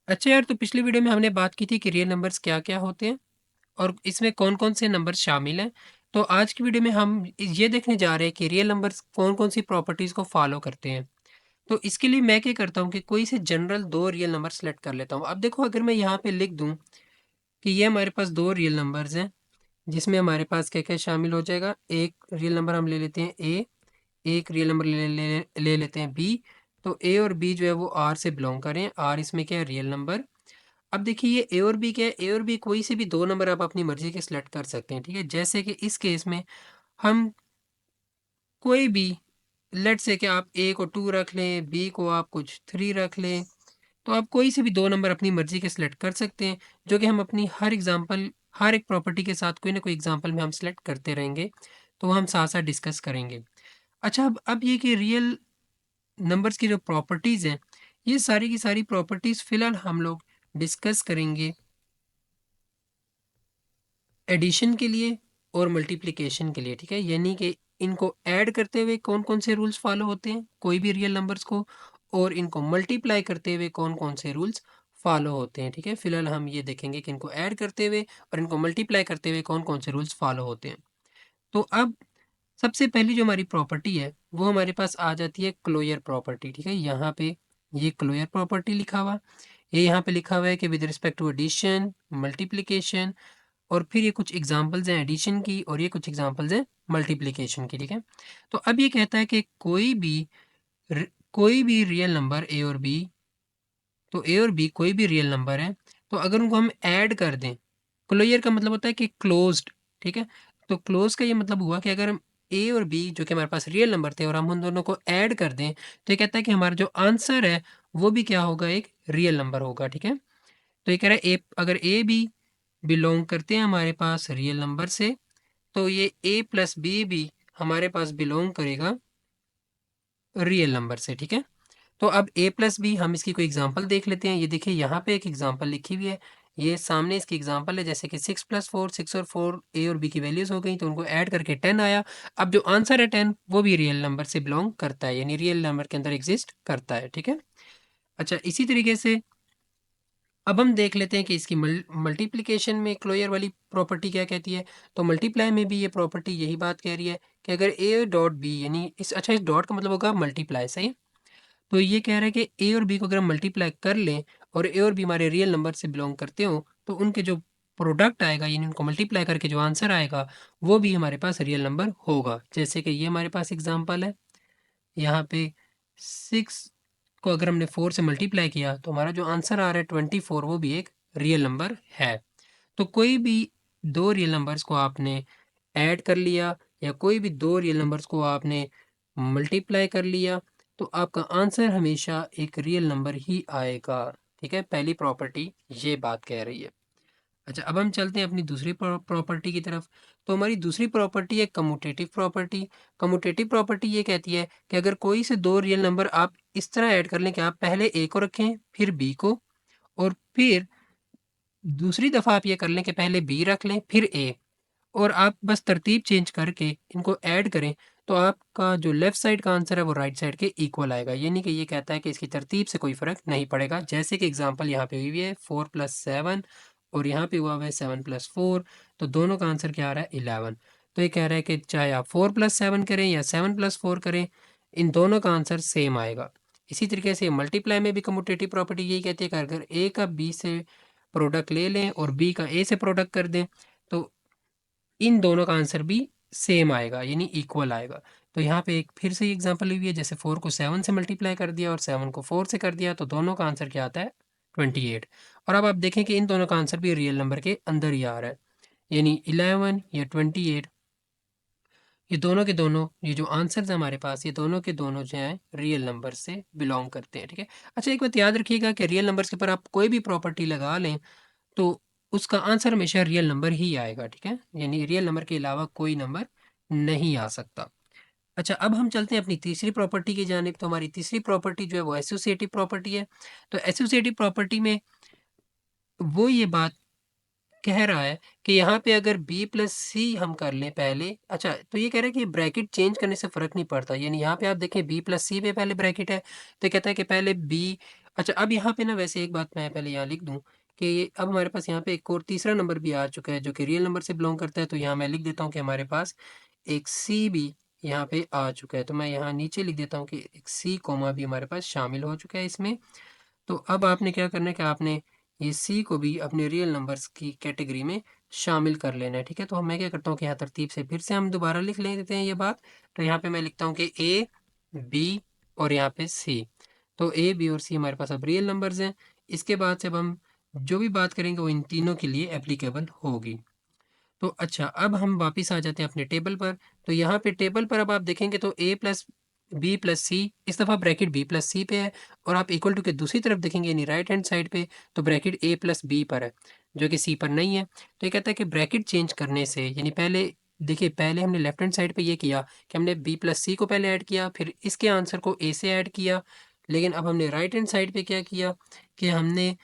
अच्छा यार, तो पिछली वीडियो में हमने बात की थी कि रियल नंबर्स क्या-क्या होते हैं और इसमें कौन-कौन से नंबर शामिल हैं। तो आज की वीडियो में हम ये देखने जा रहे हैं कि रियल नंबर्स कौन-कौन सी प्रॉपर्टीज़ को फॉलो करते हैं। तो इसके लिए मैं क्या करता हूँ कि कोई से जनरल 2 रियल नंबर सेलेक्ट कर लेता हूँ। अब देखो, अगर मैं यहाँ पे लिख दूँ कि ये हमारे पास 2 रियल नंबर्स हैं, जिसमें हमारे पास क्या-क्या शामिल हो जाएगा। एक रियल नंबर हम ले लेते हैं ए, एक रियल नंबर ले लेते हैं बी। तो ए और बी जो है वो आर से बिलॉन्ग कर रहे हैं। आर इसमें क्या है, रियल नंबर। अब देखिए, ये ए और बी क्या है, ए और बी कोई से भी 2 नंबर आप अपनी मर्ज़ी के सिलेक्ट कर सकते हैं, ठीक है? जैसे कि इस केस में हम कोई भी, लेट्स से कि आप ए को 2 रख लें, बी को आप कुछ 3 रख लें, तो आप कोई से भी 2 नंबर अपनी मर्ज़ी के सिलेक्ट कर सकते हैं, जो कि हम अपनी हर एक प्रॉपर्टी के साथ कोई ना कोई एग्ज़ाम्पल में हम सिलेक्ट करते रहेंगे, तो वो हम साथ-साथ डिस्कस करेंगे। अच्छा, अब ये कि रियल नंबर्स की जो प्रॉपर्टीज़ हैं, ये सारी की सारी प्रॉपर्टीज़ फ़िलहाल हम लोग डिस्कस करेंगे एडिशन के लिए और मल्टीप्लिकेशन के लिए, ठीक है? यानी कि इनको ऐड करते हुए कौन-कौन से रूल्स फॉलो होते हैं, कोई भी रियल नंबर्स को, और इनको मल्टीप्लाई करते हुए कौन-कौन से रूल्स फॉलो होते हैं, ठीक है? फिलहाल हम ये देखेंगे कि इनको ऐड करते हुए और इनको मल्टीप्लाई करते हुए कौन-कौन से रूल्स फॉलो होते हैं। तो अब सबसे पहली जो हमारी प्रॉपर्टी है, वो हमारे पास आ जाती है क्लोजर प्रॉपर्टी, ठीक है? यहाँ पे ये क्लोजर प्रॉपर्टी लिखा हुआ, ये यहाँ पे लिखा हुआ है कि with respect to addition, multiplication, और फिर ये कुछ एग्जांपल्स हैं एडिशन की और ये कुछ एग्जांपल्स हैं मल्टीप्लिकेशन की, ठीक है? तो अब ये कहता है कि कोई भी रियल नंबर ए और बी, तो ए और बी कोई भी रियल नंबर है, तो अगर उनको हम ऐड कर दें, क्लोजर का मतलब होता है कि क्लोज्ड, ठीक है? तो क्लोज का ये मतलब हुआ कि अगर हम ए और बी जो कि हमारे पास रियल नंबर थे और हम उन दोनों को ऐड कर दें, तो ये कहता है कि हमारा जो आंसर है वो भी क्या होगा, एक रियल नंबर होगा, ठीक है? तो ये कह रहा है, ए अगर ए बी बिलोंग करते हैं हमारे पास रियल नंबर से, तो ये ए प्लस बी भी हमारे पास बिलोंग करेगा रियल नंबर से, ठीक है? तो अब ए प्लस बी, हम इसकी कोई एग्जांपल देख लेते हैं। ये देखिए, यहाँ पे एक एग्जांपल लिखी हुई है, ये सामने इसकी एग्जांपल है, जैसे कि 6 प्लस 4, 6 और 4 ए और बी की वैल्यूज हो गई, तो उनको ऐड करके 10 आया। अब जो आंसर है 10, वो भी रियल नंबर से बिलोंग करता है, यानी रियल नंबर के अंदर एग्जिस्ट करता है, ठीक है? अच्छा, इसी तरीके से अब हम देख लेते हैं कि इसकी मल्टीप्लिकेशन में क्लोजर वाली प्रॉपर्टी क्या कहती है। तो मल्टीप्लाई में भी ये प्रॉपर्टी यही बात कह रही है कि अगर ए डॉट बी, यानी इस डॉट का मतलब होगा मल्टीप्लाई, सही है? तो ये कह रहा है कि ए और बी को अगर हम मल्टीप्लाई कर लें और ए और बी हमारे रियल नंबर से बिलोंग करते हो, तो उनके जो प्रोडक्ट आएगा, यानी उनको मल्टीप्लाई करके जो आंसर आएगा, वो भी हमारे पास रियल नंबर होगा। जैसे कि ये हमारे पास एग्जांपल है, यहाँ पे 6 को अगर हमने 4 से मल्टीप्लाई किया, तो हमारा जो आंसर आ रहा है 24, वो भी एक रियल नंबर है। तो कोई भी 2 रियल नंबर्स को आपने ऐड कर लिया या कोई भी 2 रियल नंबर्स को आपने मल्टीप्लाई कर लिया, तो आपका आंसर हमेशा एक रियल नंबर ही आएगा, ठीक है? पहली प्रॉपर्टी ये बात कह रही है। अच्छा, अब हम चलते हैं अपनी दूसरी प्रॉपर्टी की तरफ। तो हमारी दूसरी प्रॉपर्टी है कम्यूटेटिव प्रॉपर्टी। कम्यूटेटिव प्रॉपर्टी ये कहती है कि अगर कोई से 2 रियल नंबर आप इस तरह ऐड कर लें कि आप पहले ए को रखें, फिर बी को, और फिर दूसरी दफ़ा आप ये कर लें कि पहले बी रख लें, फिर ए, और आप बस तरतीब चेंज करके इनको ऐड करें, तो आपका जो लेफ्ट साइड का आंसर है वो राइट साइड के इक्वल आएगा। यानी कि ये कहता है कि इसकी तरतीब से कोई फ़र्क नहीं पड़ेगा। जैसे कि एग्जांपल यहाँ पे हुई हुई है 4 प्लस 7, और यहाँ पे हुआ हुआ है 7 प्लस 4, तो दोनों का आंसर क्या आ रहा है, 11। तो ये कह रहा है कि चाहे आप 4 प्लस 7 करें या 7 प्लस 4 करें, इन दोनों का आंसर सेम आएगा। इसी तरीके से मल्टीप्लाई में भी कम्यूटेटिव प्रॉपर्टी यही कहती है कि अगर ए का बी से प्रोडक्ट ले लें और बी का ए से प्रोडक्ट कर दें, तो इन दोनों का आंसर भी सेम आएगा, यानी इक्वल आएगा। तो यहाँ पे एक फिर से एग्जांपल ली हुई है, जैसे 4 को 7 से मल्टीप्लाई कर दिया और 7 को 4 से कर दिया, तो दोनों का आंसर क्या आता है, 28। और अब आप देखें कि इन दोनों का आंसर भी रियल नंबर के अंदर ही आ रहा है, यानी 11 या 28, ये दोनों के दोनों, ये जो आंसर्स हैं हमारे पास, ये दोनों के दोनों जो हैं रियल नंबर से बिलोंग करते हैं, ठीक है? अच्छा, एक बात याद रखिएगा कि रियल नंबर्स के ऊपर आप कोई भी प्रॉपर्टी लगा लें, तो उसका आंसर हमेशा रियल नंबर ही आएगा, ठीक है? यानी रियल नंबर के अलावा कोई नंबर नहीं आ सकता। अच्छा, अब हम चलते हैं अपनी तीसरी प्रॉपर्टी की जानिब। तो हमारी तीसरी प्रॉपर्टी जो है वो एसोसिएटिव प्रॉपर्टी है। तो एसोसिएटिव प्रॉपर्टी में वो ये बात कह रहा है कि यहाँ पे अगर बी प्लस सी हम कर लें पहले, अच्छा, तो ये कह रहा है कि ब्रैकेट चेंज करने से फ़र्क नहीं पड़ता, यानी यहाँ पे आप देखें बी प्लस सी पे पहले ब्रैकेट है, तो कहता है कि पहले बी अच्छा, अब यहाँ पे ना वैसे एक बात मैं पहले यहाँ लिख दूँ कि अब हमारे पास यहाँ पे एक और तीसरा नंबर भी आ चुका है जो कि रियल नंबर से बिलॉन्ग करता है, तो यहाँ मैं लिख देता हूँ कि हमारे पास एक सी भी यहाँ पे आ चुका है। तो मैं यहाँ नीचे लिख देता हूँ कि एक सी कॉमा भी हमारे पास शामिल हो चुका है इसमें। तो अब आपने क्या करना है कि आपने ये सी को भी अपने रियल नंबर्स की कैटेगरी में शामिल कर लेना है, ठीक है? तो मैं क्या करता हूँ कि यहाँ तरतीब से फिर से हम दोबारा लिख लेते हैं ये बात। तो यहाँ पे मैं लिखता हूँ कि ए, बी और यहाँ पे सी। तो ए, बी और सी हमारे पास अब रियल नंबर्स हैं। इसके बाद से अब हम जो भी बात करेंगे वो इन तीनों के लिए एप्लीकेबल होगी। तो अच्छा, अब हम वापस आ जाते हैं अपने टेबल पर। तो यहाँ पे टेबल पर अब आप देखेंगे तो ए प्लस बी प्लस सी, इस दफ़ा ब्रैकेट बी प्लस सी पे है, और आप इक्वल टू के दूसरी तरफ देखेंगे यानी राइट हैंड साइड पे तो ब्रैकेट ए प्लस बी पर है, जो कि सी पर नहीं है। तो ये कहता है कि ब्रैकेट चेंज करने से, यानी पहले देखिए, पहले हमने लेफ्ट हैंड साइड पे ये किया कि हमने बी प्लस सी को पहले ऐड किया, फिर इसके आंसर को ए से ऐड किया। लेकिन अब हमने राइट हैंड साइड पे क्या किया कि हमने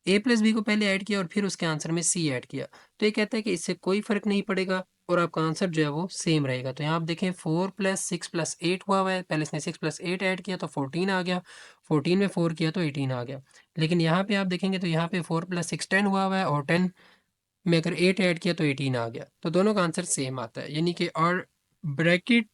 ए प्लस बी को पहले ऐड किया और फिर उसके आंसर में सी ऐड किया। तो ये कहता है कि इससे कोई फ़र्क नहीं पड़ेगा और आपका आंसर जो है वो सेम रहेगा। तो यहाँ आप देखें 4 प्लस 6 प्लस 8 हुआ है। पहले इसने 6 प्लस 8 ऐड किया तो 14 आ गया। 14 में 4 किया तो 18 आ गया। लेकिन यहाँ पे आप देखेंगे तो यहाँ पे 4 प्लस 6 10 हुआ है और 10 में अगर 8 ऐड किया तो 18 आ गया। तो दोनों का आंसर सेम आता है, यानी कि और ब्रैकेट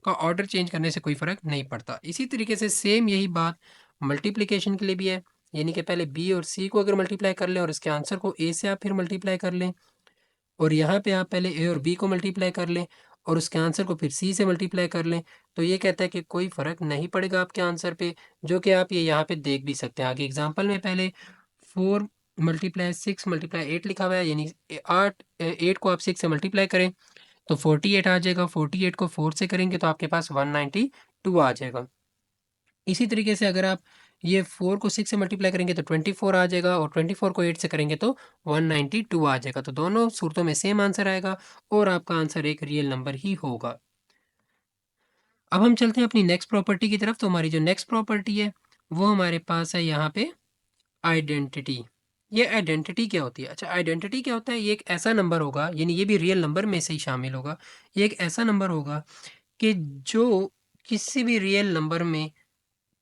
का ऑर्डर चेंज करने से कोई फ़र्क नहीं पड़ता। इसी तरीके से सेम यही बात मल्टीप्लिकेशन के लिए भी है, यानी कि पहले बी और सी को अगर मल्टीप्लाई कर लें और इसके आंसर को ए से आप फिर मल्टीप्लाई कर लें, और यहाँ पे आप पहले ए और बी को मल्टीप्लाई कर लें और उसके आंसर को फिर सी से मल्टीप्लाई कर लें, तो ये कहता है कि कोई फ़र्क नहीं पड़ेगा आपके आंसर पे, जो कि आप ये यहाँ पे देख भी सकते हैं। आगे एग्जांपल में पहले 4 मल्टीप्लाई 6 मल्टीप्लाई 8 लिखा हुआ है, यानी 8 को आप 6 से मल्टीप्लाई करें तो 48 आ जाएगा। 48 को 4 से करेंगे तो आपके पास 192 आ जाएगा। इसी तरीके से अगर आप ये 4 को 6 से मल्टीप्लाई करेंगे तो 24 आ जाएगा और 24 को 8 से करेंगे तो 192 आ जाएगा। तो दोनों सूरतों में सेम आंसर आएगा और आपका आंसर एक रियल नंबर ही होगा। अब हम चलते हैं अपनी नेक्स्ट प्रॉपर्टी की तरफ। तो हमारी जो नेक्स्ट प्रॉपर्टी है वो हमारे पास है यहाँ पे आइडेंटिटी। ये आइडेंटिटी क्या होती है? अच्छा, आइडेंटिटी क्या होता है? ये एक ऐसा नंबर होगा, यानी ये भी रियल नंबर में से ही शामिल होगा। ये एक ऐसा नंबर होगा कि जो किसी भी रियल नंबर में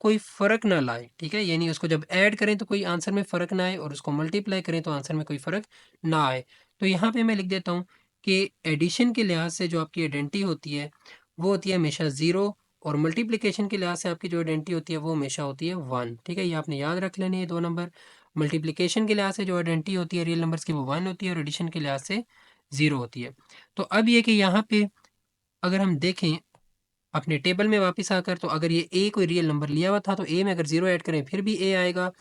कोई फ़र्क ना लाए, ठीक है? यानी उसको जब ऐड करें तो कोई आंसर में फ़र्क ना आए और उसको मल्टीप्लाई करें तो आंसर में कोई फ़र्क ना आए। तो यहाँ पे मैं लिख देता हूँ कि एडिशन के लिहाज से जो आपकी आइडेंटिटी होती है, वो होती है हमेशा 0, और मल्टीप्लिकेशन के लिहाज से आपकी जो आइडेंटिटी होती है वो हमेशा होती है 1, ठीक है? ये आपने याद रख लेने ये 2 नंबर। मल्टीप्लिकेशन के लिहाज से जो आइडेंटिटी होती है रियल नंबर्स की वो 1 होती है और एडिशन के लिहाज से 0 होती है। तो अब ये कि यहाँ पे अगर हम देखें अपने टेबल में वापस आकर, तो अगर ये ए कोई रियल नंबर लिया हुआ था तो ए में अगर 0 ऐड करें फिर भी ए आएगा,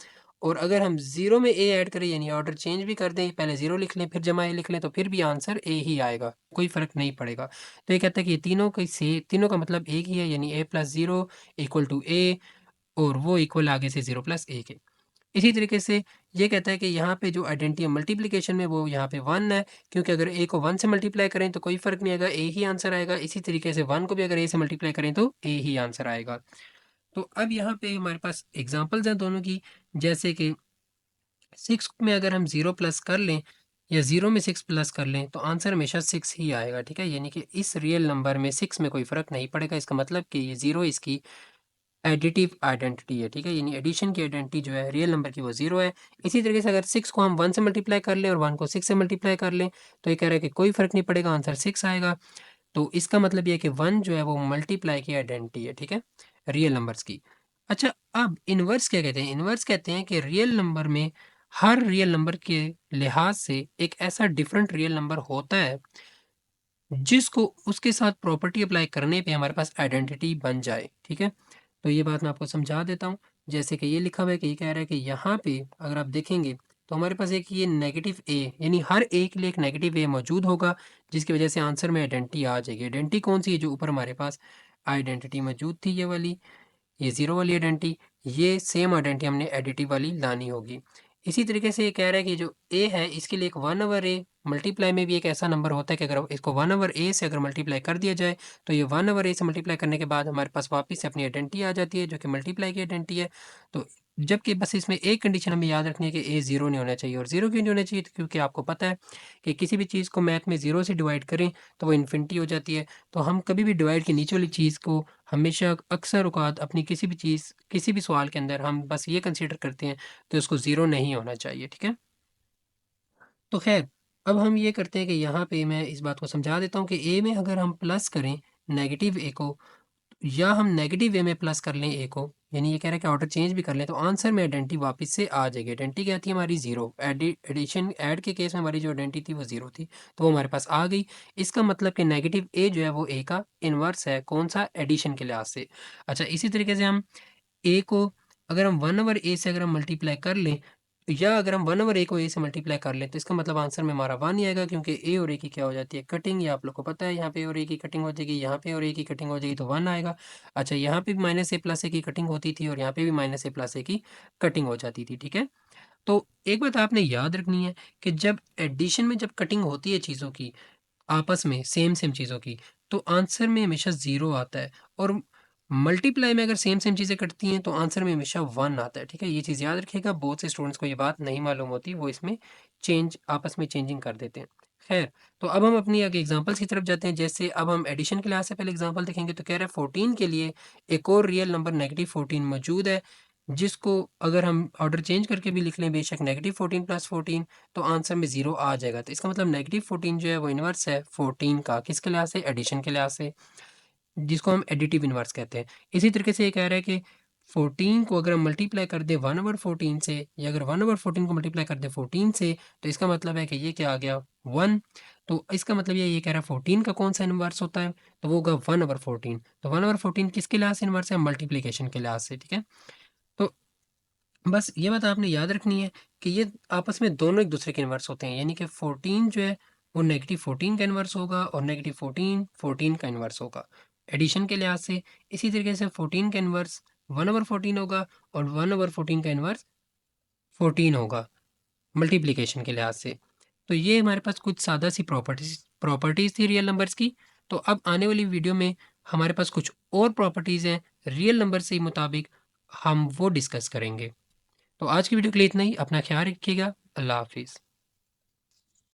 और अगर हम 0 में ए ऐड करें यानी ऑर्डर चेंज भी कर दें, पहले 0 लिख लें फिर जमा ए लिख लें, तो फिर भी आंसर ए ही आएगा, कोई फ़र्क नहीं पड़ेगा। तो ये कहता है कि ये तीनों का मतलब एक ही है, यानी ए प्लस 0 इक्वल टू ए, और वो इक्वल आगे से 0 प्लस ए के। इसी तरीके से ये कहता है कि यहाँ पे जो आइडेंटिटी है मल्टीप्लिकेशन में वो यहाँ पे 1 है, क्योंकि अगर ए को 1 से मल्टीप्लाई करें तो कोई फ़र्क नहीं आएगा, ए ही आंसर आएगा। इसी तरीके से 1 को भी अगर ए से मल्टीप्लाई करें तो ए ही आंसर आएगा। तो अब यहाँ पे हमारे पास एग्ज़ाम्पल्स हैं दोनों की, जैसे कि 6 में अगर हम 0 प्लस कर लें या 0 में 6 प्लस कर लें तो आंसर हमेशा 6 ही आएगा, ठीक है? यानी कि इस रियल नंबर में 6 में कोई फ़र्क नहीं पड़ेगा। इसका मतलब कि ये 0 इसकी एडिटिव आइडेंटिटी है, ठीक है? यानी एडिशन की आइडेंटिटी जो है रियल नंबर की वो 0 है। इसी तरीके से अगर 6 को हम 1 से मल्टीप्लाई कर लें और 1 को 6 से मल्टीप्लाई कर लें तो ये कह रहा है कि कोई फ़र्क नहीं पड़ेगा, आंसर 6 आएगा। तो इसका मतलब ये है कि 1 जो है वो मल्टीप्लाई की आइडेंटिटी है, ठीक है? रियल नंबर्स की। अच्छा, अब इनवर्स क्या कहते हैं? इनवर्स कहते हैं कि रियल नंबर में हर रियल नंबर के लिहाज से एक ऐसा डिफरेंट रियल नंबर होता है जिसको उसके साथ प्रॉपर्टी अप्लाई करने पे हमारे पास आइडेंटिटी बन जाए, ठीक है? तो ये बात मैं आपको समझा देता हूँ। जैसे कि ये लिखा हुआ है कि ये कह रहा है कि यहाँ पे अगर आप देखेंगे तो हमारे पास एक ये नेगेटिव ए, यानी हर ए के लिए एक नेगेटिव ए मौजूद होगा, जिसकी वजह से आंसर में आइडेंटिटी आ जाएगी। आइडेंटिटी कौन सी है? जो ऊपर हमारे पास आइडेंटिटी मौजूद थी, ये वाली, ये 0 वाली आइडेंटिटी, ये सेम आइडेंटिटी हमने एडिटिव वाली लानी होगी। इसी तरीके से ये कह रहा है कि जो ए है इसके लिए एक 1 ओवर ए मल्टीप्लाई में भी एक ऐसा नंबर होता है कि अगर इसको 1 ओवर ए से अगर मल्टीप्लाई कर दिया जाए तो ये 1 ओवर ए से मल्टीप्लाई करने के बाद हमारे पास वापस से अपनी आइडेंटिटी आ जाती है जो कि मल्टीप्लाई की आइडेंटिटी है। तो जबकि बस इसमें एक कंडीशन हमें याद रखनी है कि ए ज़ीरो नहीं होना चाहिए। और ज़ीरो क्यों नहीं होना चाहिए? क्योंकि आपको पता है कि किसी भी चीज़ को मैथ में ज़ीरो से डिवाइड करें तो वो इन्फिनिटी हो जाती है। तो हम कभी भी डिवाइड की नीचे वाली चीज़ को हमेशा अक्सर औक़ात अपनी किसी भी चीज़, किसी भी सवाल के अंदर हम बस ये कंसीडर करते हैं कि उसको ज़ीरो नहीं होना चाहिए, ठीक है? तो ख़ैर, अब हम ये करते हैं कि यहाँ पे मैं इस बात को समझा देता हूँ कि ए में अगर हम प्लस करें नेगेटिव ए को, या हम नेगेटिव वे में प्लस कर लें ए को, यानी ये कह रहा है कि ऑर्डर चेंज भी कर लें, तो आंसर में आइडेंटिटी वापस से आ जाएगी। आइडेंटिटी क्या थी हमारी? ज़ीरो। एडिशन ऐड के केस में हमारी जो आइडेंटिटी थी वो ज़ीरो थी, तो वो हमारे पास आ गई। इसका मतलब कि नेगेटिव ए जो है वो ए का इन्वर्स है, कौन-सा? एडिशन के लिहाज से। अच्छा, इसी तरीके से हम ए को अगर हम 1 ओवर ए से अगर हम मल्टीप्लाई कर लें, या अगर हम 1 ओवर ए को ए से मल्टीप्लाई कर लें, तो इसका मतलब आंसर में हमारा 1 ही आएगा, क्योंकि ए और ए की क्या हो जाती है? कटिंग। ये आप लोग को पता है, यहाँ पे ए और ए की कटिंग हो जाएगी, यहाँ पे और ए की कटिंग हो जाएगी, तो 1 आएगा। अच्छा, यहाँ पे भी माइनस ए प्लस ए की कटिंग होती थी और यहाँ पे भी माइनस ए प्लस ए की कटिंग हो जाती थी, ठीक है? तो एक बात आपने याद रखनी है कि जब एडिशन में जब कटिंग होती है चीज़ों की आपस में, सेम चीज़ों की, तो आंसर में हमेशा ज़ीरो आता है। और मल्टीप्लाई में अगर सेम चीज़ें कटती हैं तो आंसर में हमेशा 1 आता है, ठीक है? ये चीज़ याद रखिएगा, बहुत से स्टूडेंट्स को ये बात नहीं मालूम होती, वो इसमें आपस में चेंजिंग कर देते हैं। खैर, तो अब हम अपनी आगे एग्ज़ाम्पल्स की तरफ जाते हैं। जैसे अब हम एडिशन क्लास से पहले एग्ज़ाम्पल देखेंगे, तो कह रहा है 14 के लिए एक और रियल नंबर नेगेटिव 14 मौजूद है, जिसको अगर हम ऑर्डर चेंज करके भी लिख लें बेशक नेगेटिव 14 प्लस 14, तो आंसर में 0 आ जाएगा। तो इसका मतलब नेगेटिव 14 जो है वो इन्वर्स है 14 का, किसके लिहाज से? एडिशन के लिहाज से, जिसको हम एडिटिव इन्वर्स कहते हैं। इसी तरीके से ये कह रहा है कि 14 को अगर हम मल्टीप्लाई कर दें 1 ओवर 14 से, या अगर 1 ओवर 14 को मल्टीप्लाई कर दें 14 से, तो इसका मतलब है कि ये क्या आ गया? 1। तो इसका मतलब ये कह रहा है 14 का कौन सा इन्वर्स होता है? तो वो होगा 1 ओवर 14। तो 1 ओवर 14 किसके लिहाज से इन्वर्स है? मल्टीप्लिकेशन के लिहाज से, ठीक है? तो बस ये बात आपने याद रखनी है कि ये आपस में दोनों एक दूसरे के इन्वर्स होते हैं, यानी कि 14 जो है वो नेगेटिव 14 का इन्वर्स होगा और नेगेटिव 14 14 का इन्वर्स होगा एडिशन के लिहाज से। इसी तरीके से 14 का इन्वर्स 1 ओवर 14 होगा और 1 ओवर 14 का इन्वर्स 14 होगा मल्टीप्लिकेशन के लिहाज से। तो ये हमारे पास कुछ सादा सी प्रॉपर्टीज़ थी रियल नंबर्स की। तो अब आने वाली वीडियो में हमारे पास कुछ और प्रॉपर्टीज़ हैं रियल नंबर से मुताबिक, हम वो डिस्कस करेंगे। तो आज की वीडियो के लिए इतना ही। अपना ख्याल रखिएगा। अल्लाह हाफ़िज़।